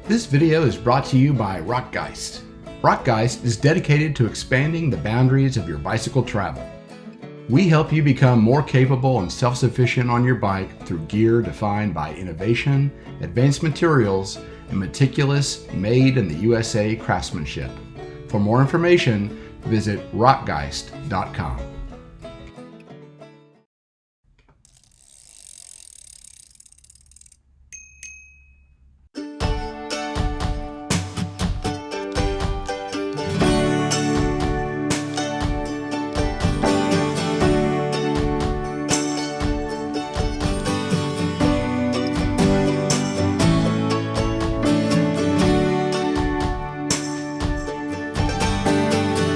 This video is brought to you by Rockgeist. Rockgeist is dedicated to expanding the boundaries of your bicycle travel. We help you become more capable and self-sufficient on your bike through gear defined by innovation, advanced materials, and meticulous, made in the USA craftsmanship. For more information, visit rockgeist.com.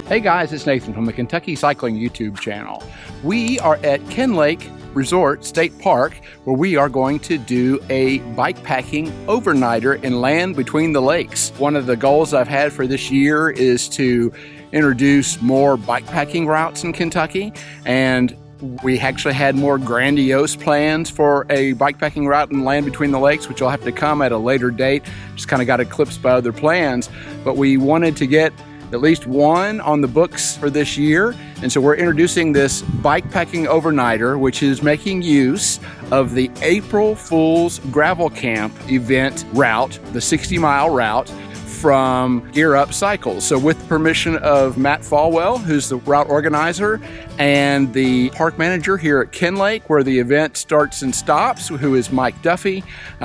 Hey guys, it's Nathan from the Kentucky Cycling YouTube channel. We are at Kenlake Resort State Park, where we are going to do a bikepacking overnighter and land between the lakes. One of the goals I've had for this year is to introduce more bikepacking routes in Kentucky, and we actually had more grandiose plans for a bikepacking route and land between the lakes, which will have to come at a later date. Just kind of got eclipsed by other plans, but we wanted to get at least one on the books for this year. And so we're introducing this bikepacking overnighter, which is making use of the April Fool's Gravel Camp event route, the 60-mile route from Gear Up Cycles. So with permission of Matt Falwell, who's the route organizer, and the park manager here at Kenlake, where the event starts and stops, who is Mike Duffy,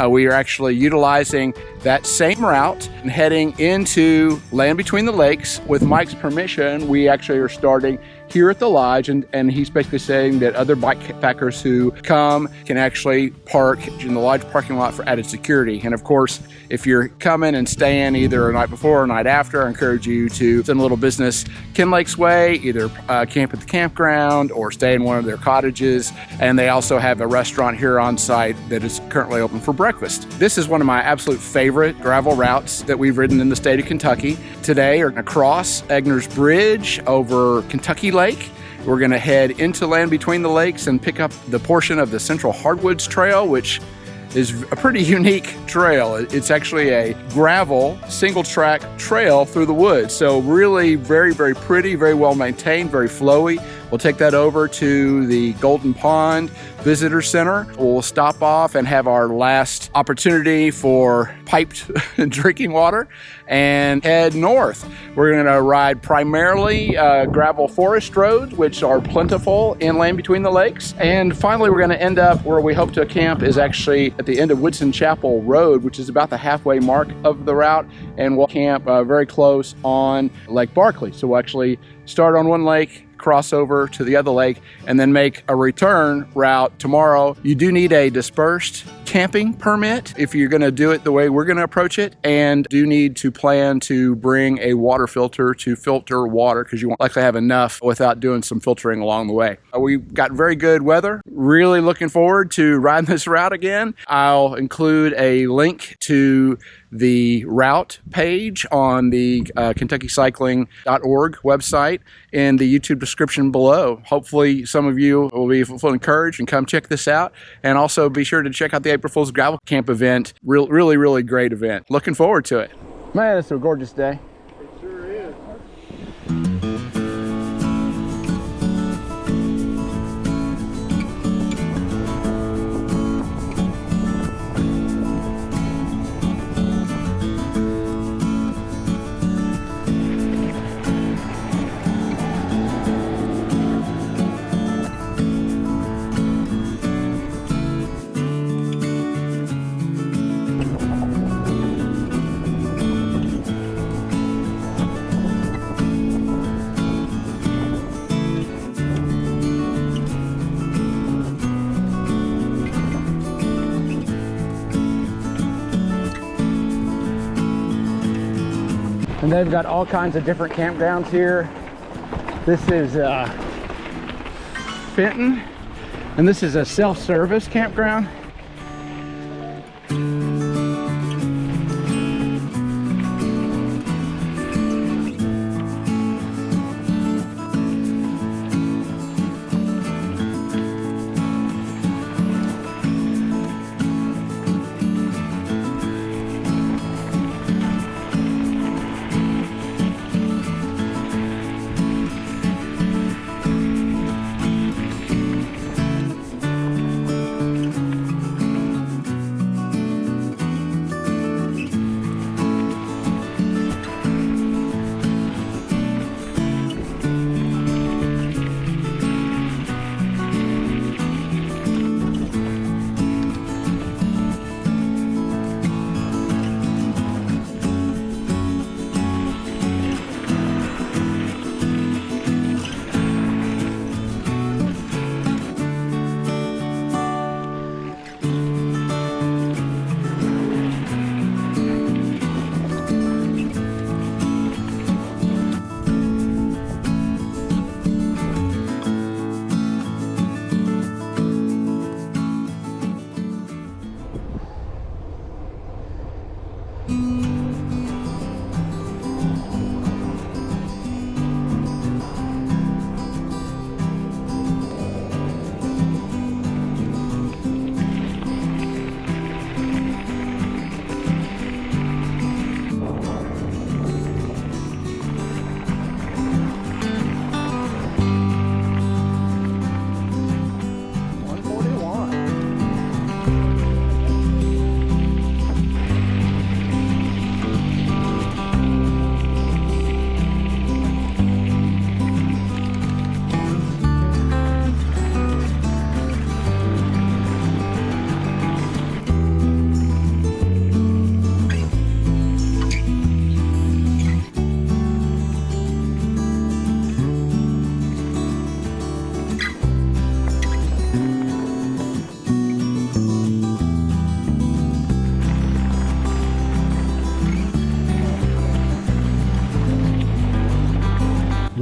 we are actually utilizing that same route and heading into Land Between the Lakes. With Mike's permission, we actually are starting here at the lodge, and he's basically saying that other bikepackers who come can actually park in the lodge parking lot for added security. And of course, if you're coming and staying either a night before or a night after, I encourage you to send a little business Kenlake's way, either camp at the campground or stay in one of their cottages. And they also have a restaurant here on site that is currently open for breakfast. This is one of my absolute favorite gravel routes that we've ridden in the state of Kentucky. Today, are across Egner's Bridge over Kentucky Lake. We're going to head into Land Between the Lakes and pick up the portion of the Central Hardwoods Trail, which is a pretty unique trail. It's actually a gravel single track trail through the woods. So really very, very pretty, very well maintained, very flowy. We'll take that over to the Golden Pond Visitor Center. We'll stop off and have our last opportunity for piped drinking water and head north. We're going to ride primarily gravel forest roads, which are plentiful in Land Between the Lakes. And finally, we're going to end up where we hope to camp is actually at the end of Woodson Chapel Road, which is about the halfway mark of the route. And we'll camp very close on Lake Barkley. So we'll actually start on one lake, cross over to the other lake, and then make a return route tomorrow. You do need a dispersed camping permit if you're going to do it the way we're going to approach it, and do need to plan to bring a water filter to filter water, because you won't likely have enough without doing some filtering along the way. We've got very good weather. Really looking forward to riding this route again. I'll include a link to the route page on the KentuckyCycling.org website in the YouTube description below. Hopefully some of you will be encouraged and come check this out. And also be sure to check out the April Fool's Gravel Camp event. Really great event. Looking forward to it. Man, it's a gorgeous day. It sure is. And they've got all kinds of different campgrounds here. This is Fenton, and this is a self-service campground.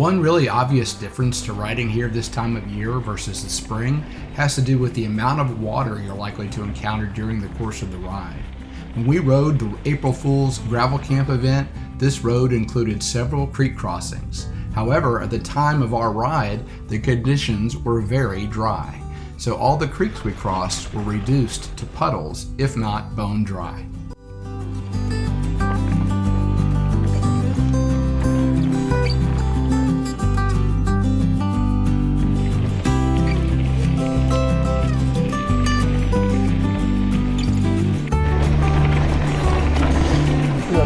One really obvious difference to riding here this time of year versus the spring has to do with the amount of water you're likely to encounter during the course of the ride. When we rode the April Fool's Gravel Camp event, this road included several creek crossings. However, at the time of our ride, the conditions were very dry, so all the creeks we crossed were reduced to puddles, if not bone dry.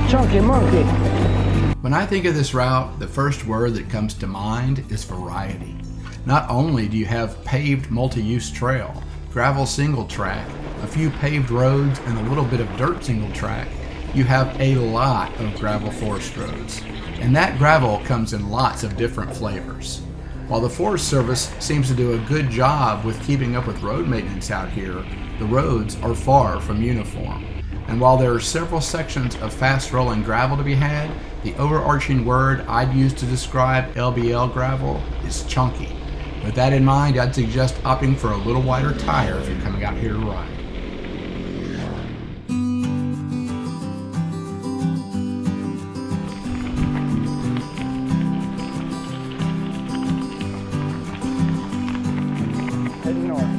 Chunky monkey. When I think of this route, the first word that comes to mind is variety. Not only do you have paved multi-use trail, gravel single track, a few paved roads, and a little bit of dirt single track, you have a lot of gravel forest roads. And that gravel comes in lots of different flavors. While the Forest Service seems to do a good job with keeping up with road maintenance out here, the roads are far from uniform. And while there are several sections of fast rolling gravel to be had, the overarching word I'd use to describe LBL gravel is chunky. With that in mind, I'd suggest opting for a little wider tire if you're coming out here to ride. Heading north.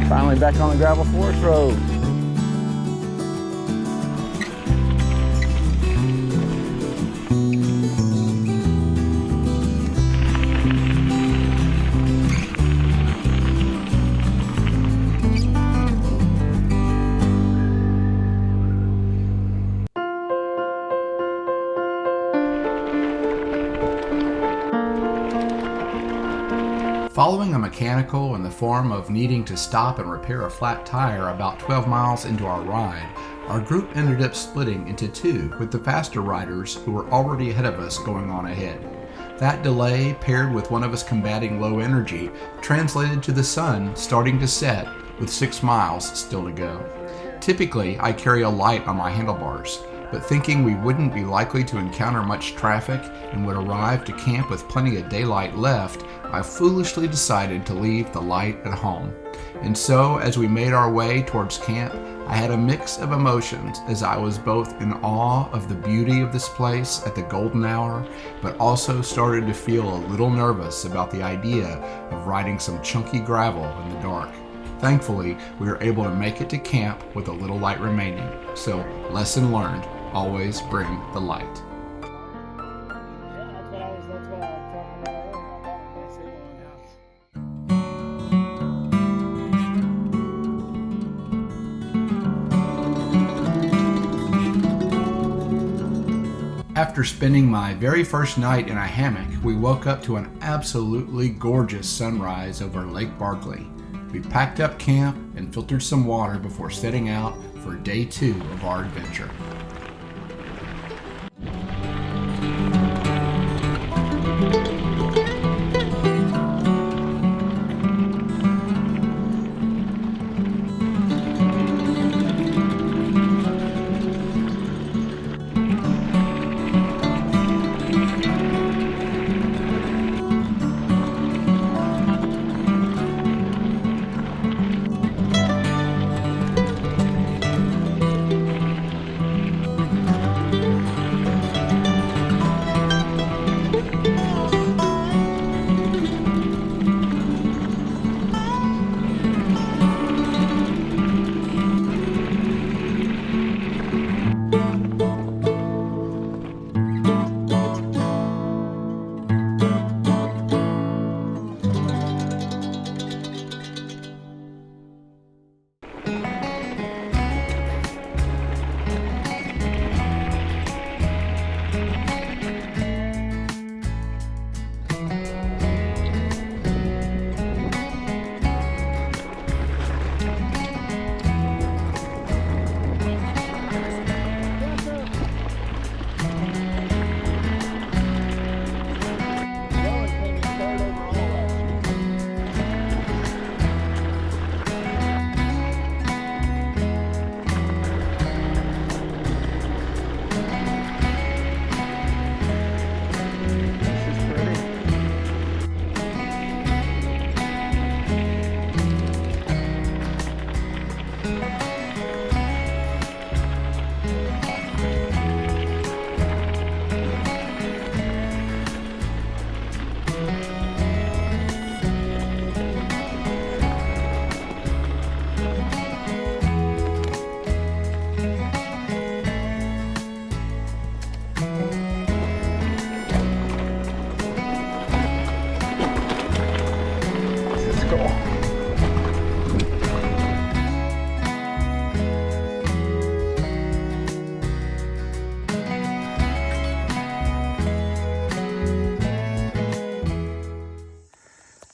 Finally back on the gravel forest road. Following a mechanical in the form of needing to stop and repair a flat tire about 12 miles into our ride, our group ended up splitting into two with the faster riders who were already ahead of us going on ahead. That delay, paired with one of us combating low energy, translated to the sun starting to set with 6 miles still to go. Typically, I carry a light on my handlebars, but thinking we wouldn't be likely to encounter much traffic and would arrive to camp with plenty of daylight left, I foolishly decided to leave the light at home. And so, as we made our way towards camp, I had a mix of emotions as I was both in awe of the beauty of this place at the golden hour, but also started to feel a little nervous about the idea of riding some chunky gravel in the dark. Thankfully, we were able to make it to camp with a little light remaining. So, lesson learned, always bring the light. After spending my very first night in a hammock, we woke up to an absolutely gorgeous sunrise over Lake Barkley. We packed up camp and filtered some water before setting out for day 2 of our adventure.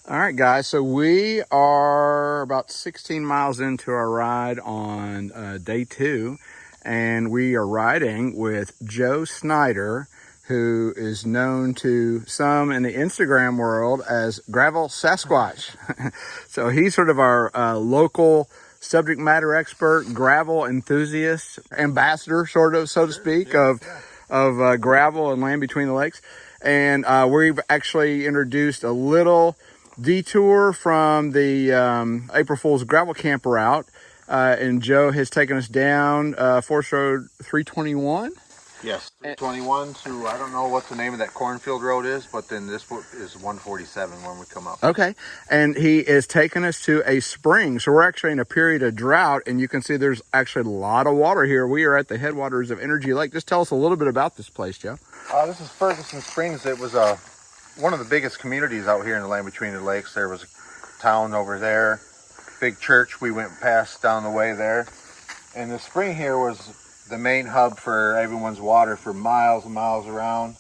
All right, guys, so we are about 16 miles into our ride on day 2, and we are riding with Joe Snyder, who is known to some in the Instagram world as Gravel Sasquatch. So he's sort of our local subject matter expert, gravel enthusiast, ambassador, sort of, so to speak, of gravel and land between the lakes. And we've actually introduced a little detour from the April Fool's gravel camp route, and Joe has taken us down Forest Road 321. Yes, 321 to, I don't know what the name of that cornfield road is, but then this is 147 when we come up. Okay, and he is taking us to a spring. So we're actually in a period of drought, and you can see there's actually a lot of water here. We are at the headwaters of Energy Lake. Just tell us a little bit about this place, Joe. This is Ferguson Springs. It was one of the biggest communities out here in the land between the lakes. There was a town over there, big church we went past down the way there. And the spring here was the main hub for everyone's water for miles and miles around.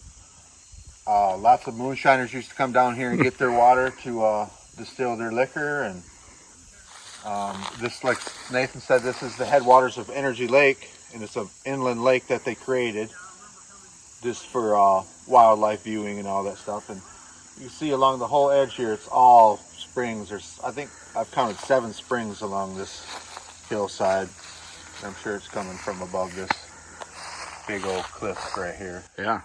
Lots of moonshiners used to come down here and get their water to distill their liquor. And this, like Nathan said, this is the headwaters of Energy Lake, and it's an inland lake that they created just for wildlife viewing and all that stuff. And you see along the whole edge here, it's all springs. I think I've counted 7 springs along this hillside. I'm sure it's coming from above this big old cliff right here. Yeah.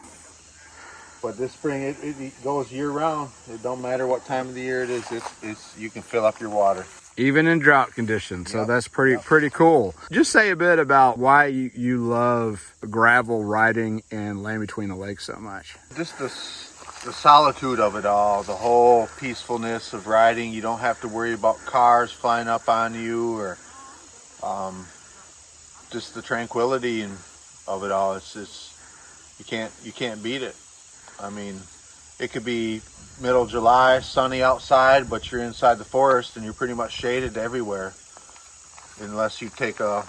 But this spring, it goes year round. It don't matter what time of the year it is. It's you can fill up your water. Even in drought conditions. So that's pretty cool. Just say a bit about why you love gravel riding and land between the lakes so much. Just the solitude of it all, the whole peacefulness of riding. You don't have to worry about cars flying up on you, or just the tranquility of it all. It's you can't beat it. I mean, it could be middle of July, sunny outside, but you're inside the forest and you're pretty much shaded everywhere, unless you take a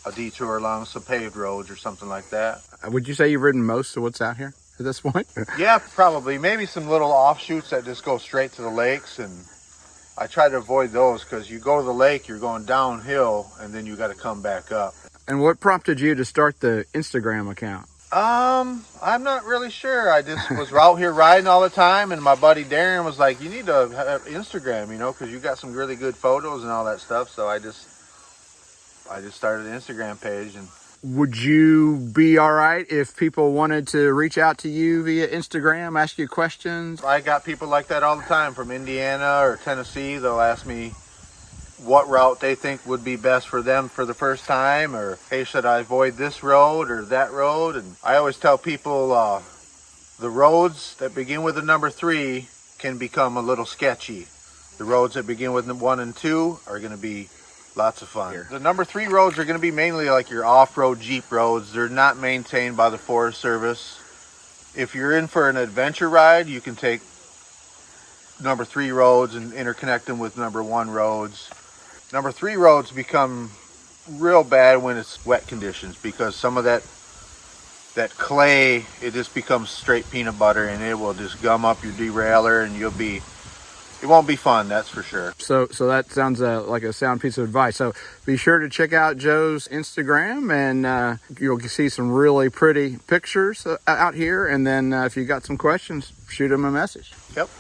a detour along some paved roads or something like that. Would you say you've ridden most of what's out here at this point? Yeah, probably. Maybe some little offshoots that just go straight to the lakes, and I try to avoid those because you go to the lake, you're going downhill, and then you got to come back up. And what prompted you to start the Instagram account? I'm not really sure. I just was out here riding all the time, and my buddy Darren was like, you need to have Instagram, you know, because you got some really good photos and all that stuff. So I just started an Instagram page. And would you be all right if people wanted to reach out to you via Instagram, ask you questions? I got people like that all the time from Indiana or Tennessee. They'll ask me what route they think would be best for them for the first time, or hey, should I avoid this road or that road? And I always tell people the roads that begin with the number 3 can become a little sketchy. The roads that begin with 1 and 2 are going to be lots of fun. The number 3 roads are going to be mainly like your off-road Jeep roads. They're not maintained by the Forest Service. If you're in for an adventure ride, you can take number 3 roads and interconnect them with number 1 roads. Number 3 roads become real bad when it's wet conditions, because some of that clay, it just becomes straight peanut butter, and it will just gum up your derailleur, and it won't be fun, that's for sure. So that sounds like a sound piece of advice. So be sure to check out Joe's Instagram, and you'll see some really pretty pictures out here. And then if you got some questions, shoot him a message. Yep.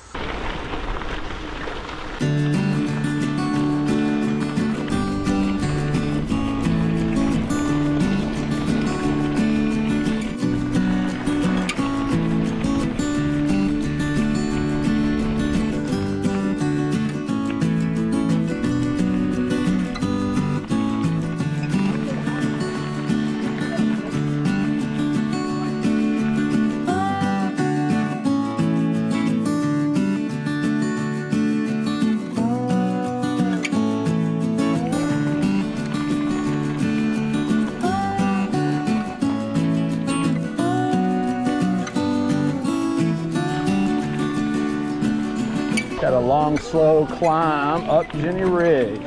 Got a long, slow climb up Jenny Ridge.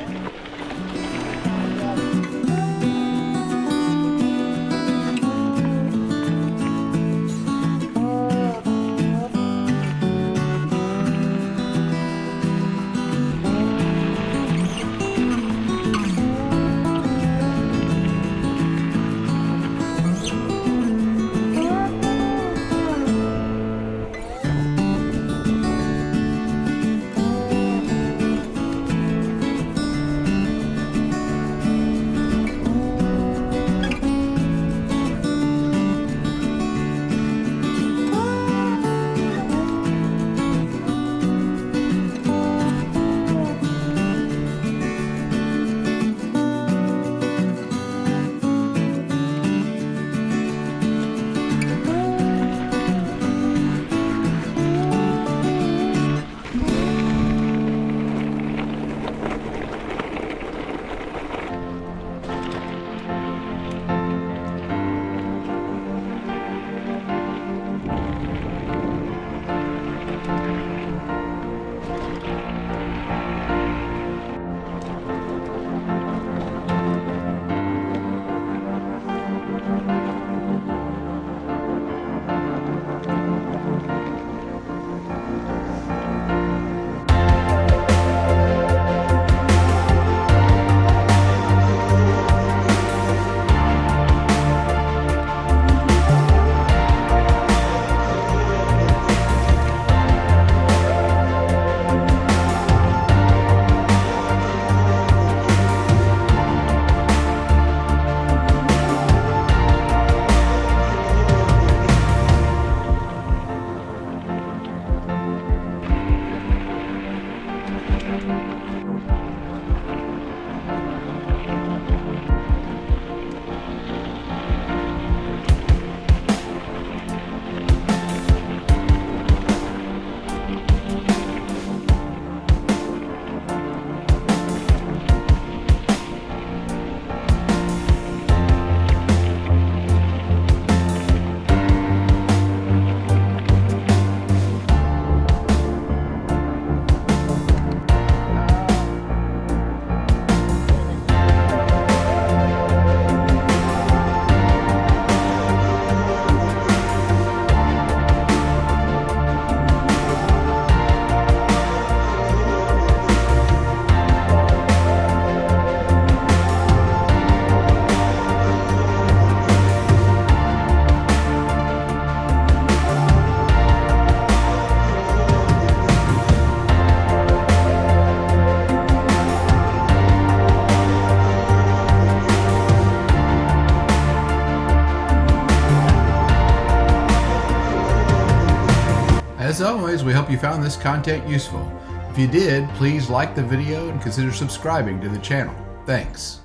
As always, we hope you found this content useful. If you did, please like the video and consider subscribing to the channel. Thanks.